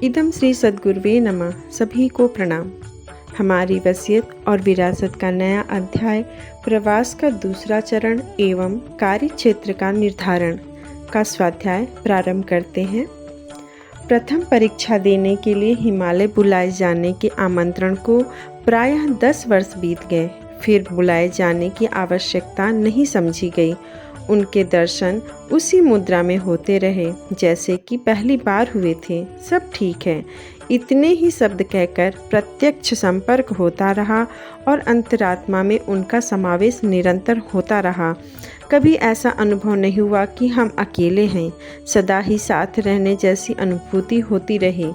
इदम श्री सद्गुरुवे नमः। सभी को प्रणाम। हमारी वसीयत और विरासत का नया अध्याय, प्रवास का दूसरा चरण एवं कार्य क्षेत्र का निर्धारण का स्वाध्याय प्रारंभ करते हैं। प्रथम परीक्षा देने के लिए हिमालय बुलाए जाने के आमंत्रण को प्रायः 10 वर्ष बीत गए। फिर बुलाए जाने की आवश्यकता नहीं समझी गई। उनके दर्शन उसी मुद्रा में होते रहे जैसे कि पहली बार हुए थे। सब ठीक है, इतने ही शब्द कहकर प्रत्यक्ष संपर्क होता रहा और अंतरात्मा में उनका समावेश निरंतर होता रहा। कभी ऐसा अनुभव नहीं हुआ कि हम अकेले हैं। सदा ही साथ रहने जैसी अनुभूति होती रही।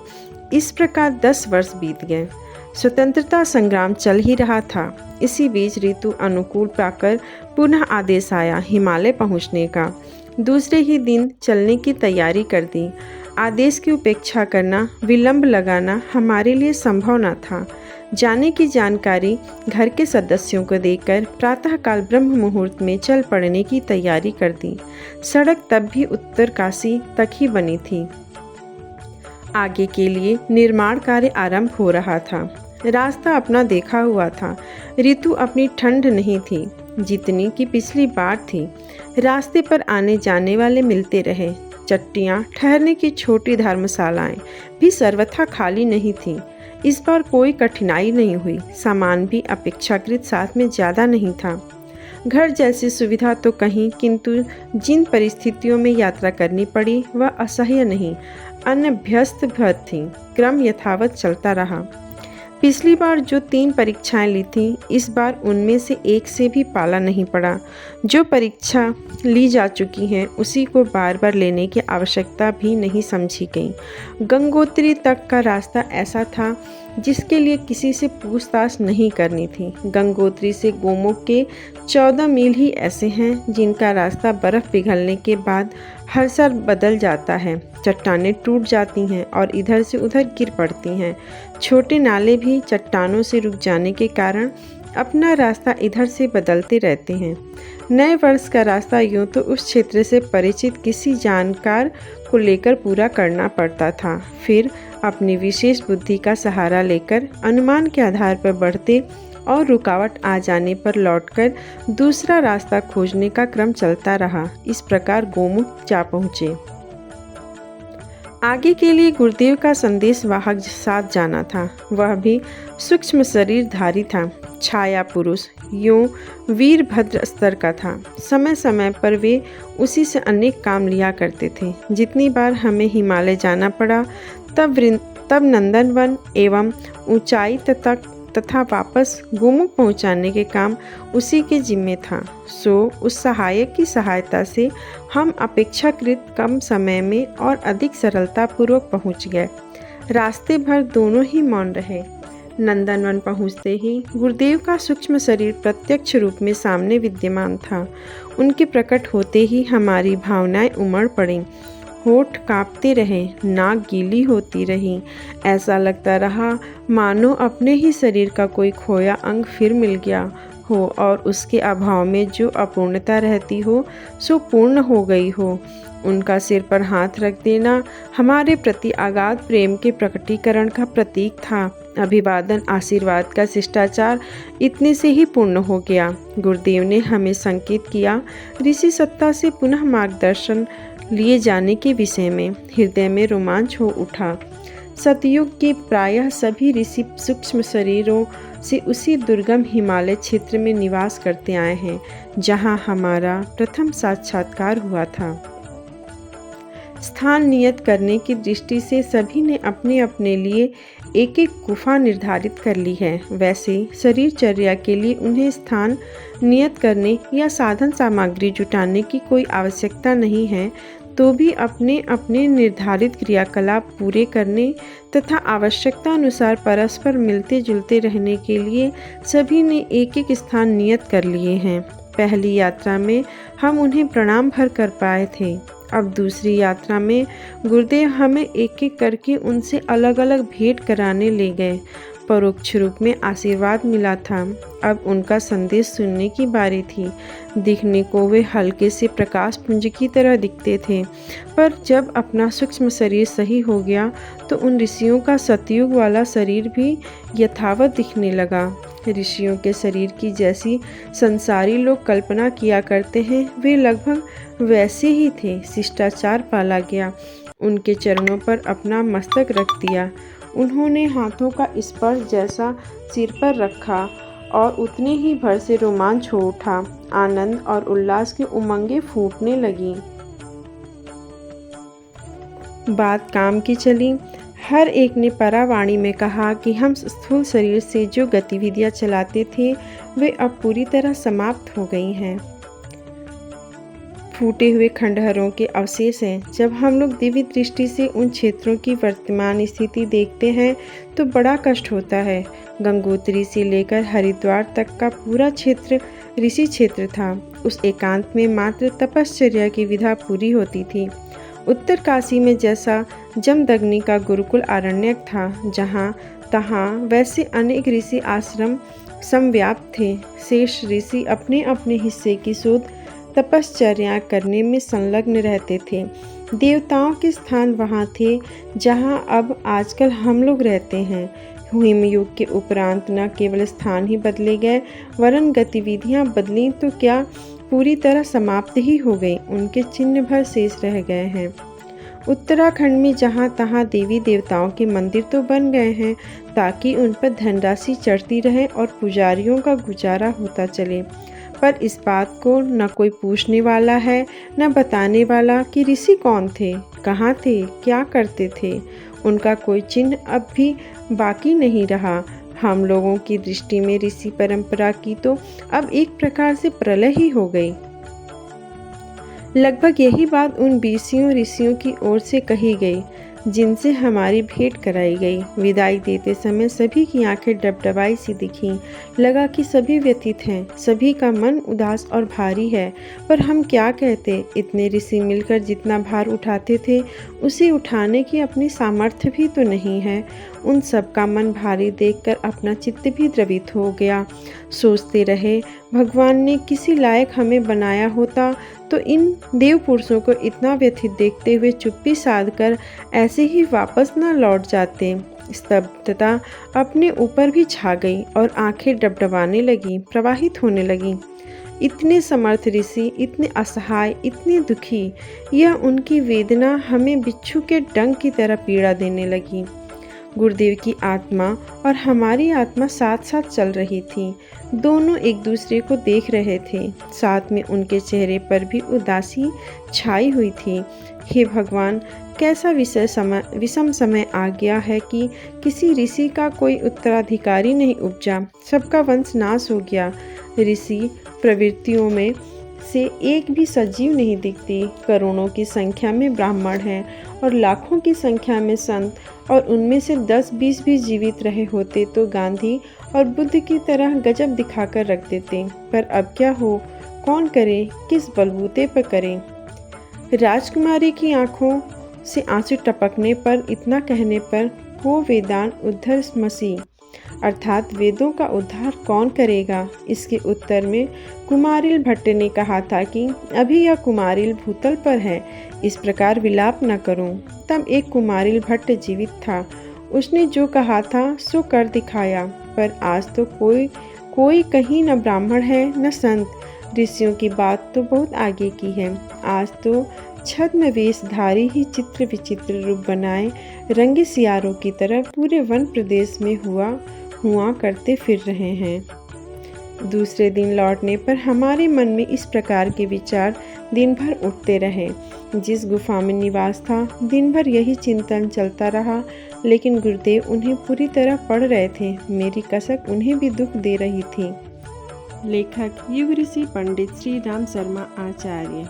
इस प्रकार 10 वर्ष बीत गए। स्वतंत्रता संग्राम चल ही रहा था। इसी बीच ऋतु अनुकूल पाकर पुनः आदेश आया हिमालय पहुंचने का। दूसरे ही दिन चलने की तैयारी कर दी। आदेश की उपेक्षा करना, विलंब लगाना हमारे लिए संभव न था। जाने की जानकारी घर के सदस्यों को देकर प्रातःकाल ब्रह्म मुहूर्त में चल पड़ने की तैयारी कर दी। सड़क तब भी उत्तरकाशी तक ही बनी थी। आगे के लिए निर्माण कार्य आरंभ हो रहा था। रास्ता अपना देखा हुआ था। ऋतु अपनी ठंड नहीं थी जितनी कि पिछली बार थी। रास्ते पर आने जाने वाले मिलते रहे। चट्टियाँ, ठहरने की छोटी धर्मशालाएं भी सर्वथा खाली नहीं थीं। इस बार कोई कठिनाई नहीं हुई। सामान भी अपेक्षाकृत साथ में ज़्यादा नहीं था। घर जैसी सुविधा तो कहीं, किंतु जिन परिस्थितियों में यात्रा करनी पड़ी वह असह्य नहीं, अनभ्यस्त भर थी। क्रम यथावत चलता रहा। पिछली बार जो 3 परीक्षाएं ली थीं, इस बार उनमें से एक से भी पाला नहीं पड़ा। जो परीक्षा ली जा चुकी हैं उसी को बार बार लेने की आवश्यकता भी नहीं समझी गई। गंगोत्री तक का रास्ता ऐसा था जिसके लिए किसी से पूछताछ नहीं करनी थी। गंगोत्री से गोमुख के 14 मील ही ऐसे हैं जिनका रास्ता बर्फ़ पिघलने के बाद हर साल बदल जाता है। चट्टानें टूट जाती हैं और इधर से उधर गिर पड़ती हैं। छोटे नाले भी चट्टानों से रुक जाने के कारण अपना रास्ता इधर से बदलते रहते हैं। नए वर्ष का रास्ता यूँ तो उस क्षेत्र से परिचित किसी जानकार को लेकर पूरा करना पड़ता था। फिर अपनी विशेष बुद्धि का सहारा लेकर अनुमान के आधार पर बढ़ते और रुकावट आ जाने पर लौटकर दूसरा रास्ता खोजने का क्रम चलता रहा। इस प्रकार गोमुख जा पहुँचे। आगे के लिए गुरुदेव का संदेश वाहक साथ जाना था। वह भी सूक्ष्म शरीरधारी था। छाया पुरुष, यूँ वीरभद्र स्तर का था। समय समय पर वे उसी से अनेक काम लिया करते थे। जितनी बार हमें हिमालय जाना पड़ा तब नंदनवन एवं ऊंचाई तथा वापस गोमुख पहुंचाने के काम उसी के जिम्मे था। सो उस सहायक की सहायता से हम अपेक्षाकृत कम समय में और अधिक सरलतापूर्वक पहुंच गए। रास्ते भर दोनों ही मौन रहे। नंदनवन पहुंचते ही गुरुदेव का सूक्ष्म शरीर प्रत्यक्ष रूप में सामने विद्यमान था। उनके प्रकट होते ही हमारी भावनाएं उमड़ पड़ीं। होठ कांपते रहे, नाक गीली होती रही। ऐसा लगता रहा मानो अपने ही शरीर का कोई खोया अंग फिर मिल गया हो और उसके अभाव में जो अपूर्णता रहती हो सो पूर्ण हो गई हो। उनका सिर पर हाथ रख देना हमारे प्रति अगाध प्रेम के प्रकटीकरण का प्रतीक था। अभिवादन, आशीर्वाद का शिष्टाचार इतने से ही पूर्ण हो गया। गुरुदेव ने हमें संकेत किया ऋषि सत्ता से पुनः मार्गदर्शन लिए जाने के विषय में। हृदय में रोमांच हो उठा। सतयुग के प्रायः सभी ऋषि सूक्ष्म शरीरों से उसी दुर्गम हिमालय क्षेत्र में निवास करते आए हैं जहां हमारा प्रथम साक्षात्कार हुआ था। स्थान नियत करने की दृष्टि से सभी ने अपने अपने लिए एक एक गुफा निर्धारित कर ली है। वैसे शरीरचर्या के लिए उन्हें स्थान नियत करने या साधन सामग्री जुटाने की कोई आवश्यकता नहीं है, तो भी अपने अपने निर्धारित क्रियाकलाप पूरे करने तथा आवश्यकता अनुसार परस्पर मिलते जुलते रहने के लिए सभी ने एक एक स्थान नियत कर लिए हैं। पहली यात्रा में हम उन्हें प्रणाम भर कर पाए थे। अब दूसरी यात्रा में गुरुदेव हमें एक एक करके उनसे अलग अलग भेंट कराने ले गए। परोक्ष रूप में आशीर्वाद मिला था। अब उनका संदेश सुनने की बारी थी। दिखने को वे हल्के से प्रकाश पुंज की तरह दिखते थे, पर जब अपना सूक्ष्म शरीर सही हो गया तो उन ऋषियों का सतयुग वाला शरीर भी यथावत दिखने लगा। ऋषियों के शरीर की जैसी संसारी लोग कल्पना किया करते हैं, वे लगभग वैसे ही थे। शिष्टाचार पाला गया। उनके चरणों पर अपना मस्तक रख दिया। उन्होंने हाथों का स्पर्श जैसा सिर पर रखा और उतने ही भर से रोमांच हो उठा। आनंद और उल्लास की उमंगें फूटने लगीं। बात काम की चली। हर एक ने परावाणी में कहा कि हम स्थूल शरीर से जो गतिविधियां चलाते थे वे अब पूरी तरह समाप्त हो गई हैं। फूटे हुए खंडहरों के अवशेष हैं। जब हम लोग दिव्य दृष्टि से उन क्षेत्रों की वर्तमान स्थिति देखते हैं तो बड़ा कष्ट होता है। गंगोत्री से लेकर हरिद्वार तक का पूरा क्षेत्र ऋषि क्षेत्र था। उस एकांत में मात्र तपश्चर्या की विधा पूरी होती थी। उत्तर काशी में जैसा जमदग्नि का गुरुकुल आरण्यक था, जहाँ तहाँ वैसे अनेक ऋषि आश्रम समव्याप्त थे। शेष ऋषि अपने अपने हिस्से की शोध तपश्चर्या करने में संलग्न रहते थे। देवताओं के स्थान वहाँ थे जहाँ अब आजकल हम लोग रहते हैं। हिमयुग के उपरांत न केवल स्थान ही बदले गए, वरन गतिविधियाँ बदली तो क्या पूरी तरह समाप्त ही हो गई। उनके चिन्ह भर शेष रह गए हैं। उत्तराखंड में जहाँ तहाँ देवी देवताओं के मंदिर तो बन गए हैं ताकि उन पर धनराशि चढ़ती रहे और पुजारियों का गुजारा होता चले, पर इस बात को न कोई पूछने वाला है न बताने वाला कि ऋषि कौन थे, कहाँ थे, क्या करते थे। उनका कोई चिन्ह अब भी बाकी नहीं रहा। हम लोगों की दृष्टि में ऋषि परंपरा की तो अब एक प्रकार से प्रलय ही हो गई। लगभग यही बात उन 20 ऋषियों की ओर से कही गई जिनसे हमारी भेंट कराई गई। विदाई देते समय सभी की आंखें डबडबाई सी दिखीं। लगा कि सभी व्यथित हैं, सभी का मन उदास और भारी है। पर हम क्या कहते, इतने ऋषि मिलकर जितना भार उठाते थे उसे उठाने की अपनी सामर्थ्य भी तो नहीं है। उन सब का मन भारी देखकर अपना चित्त भी द्रवित हो गया। सोचते रहे, भगवान ने किसी लायक हमें बनाया होता तो इन देव पुरुषों को इतना व्यथित देखते हुए चुप्पी साध कर ऐसे ही वापस न लौट जाते। स्तब्धता अपने ऊपर भी छा गई और आंखें डबडबाने लगी, प्रवाहित होने लगी। इतने समर्थ ऋषि, इतने असहाय, इतने दुखी, यह उनकी वेदना हमें बिच्छू के डंक की तरह पीड़ा देने लगी। गुरुदेव की आत्मा और हमारी आत्मा साथ साथ चल रही थी। दोनों एक दूसरे को देख रहे थे। साथ में उनके चेहरे पर भी उदासी छाई हुई थी। हे भगवान, कैसा विषम समय आ गया है कि किसी ऋषि का कोई उत्तराधिकारी नहीं उपजा, सबका वंश नाश हो गया। ऋषि प्रवृत्तियों में से एक भी सजीव नहीं दिखती। करोड़ों की संख्या में ब्राह्मण हैं और लाखों की संख्या में संत, और उनमें से 10-20 भी जीवित रहे होते तो गांधी और बुद्ध की तरह गजब दिखाकर रख देते। पर अब क्या हो, कौन करे, किस बलबूते पर करे। राजकुमारी की आंखों से आंसू टपकने पर, इतना कहने पर, को वेदांत उद्धर मसी, अर्थात वेदों का उद्धार कौन करेगा। इसके उत्तर में कुमारिल भट्ट ने कहा था कि अभी यह कुमारिल भूतल पर है, इस प्रकार विलाप न करूं। तब एक कुमारिल भट्ट जीवित था। उसने जो कहा था सो कर दिखाया। पर आज तो कोई कहीं न ब्राह्मण है न संत। ऋषियों की बात तो बहुत आगे की है। आज तो छद्म वेशधारी ही चित्र विचित्र रूप बनाए रंगे सियारों की तरह पूरे वन प्रदेश में हुआ करते फिर रहे हैं। दूसरे दिन लौटने पर हमारे मन में इस प्रकार के विचार दिन भर उठते रहे। जिस गुफा में निवास था, दिन भर यही चिंतन चलता रहा, लेकिन गुरुदेव उन्हें पूरी तरह पढ़ रहे थे। मेरी कसक उन्हें भी दुख दे रही थी। लेखक युग ऋषि पंडित श्री राम शर्मा आचार्य।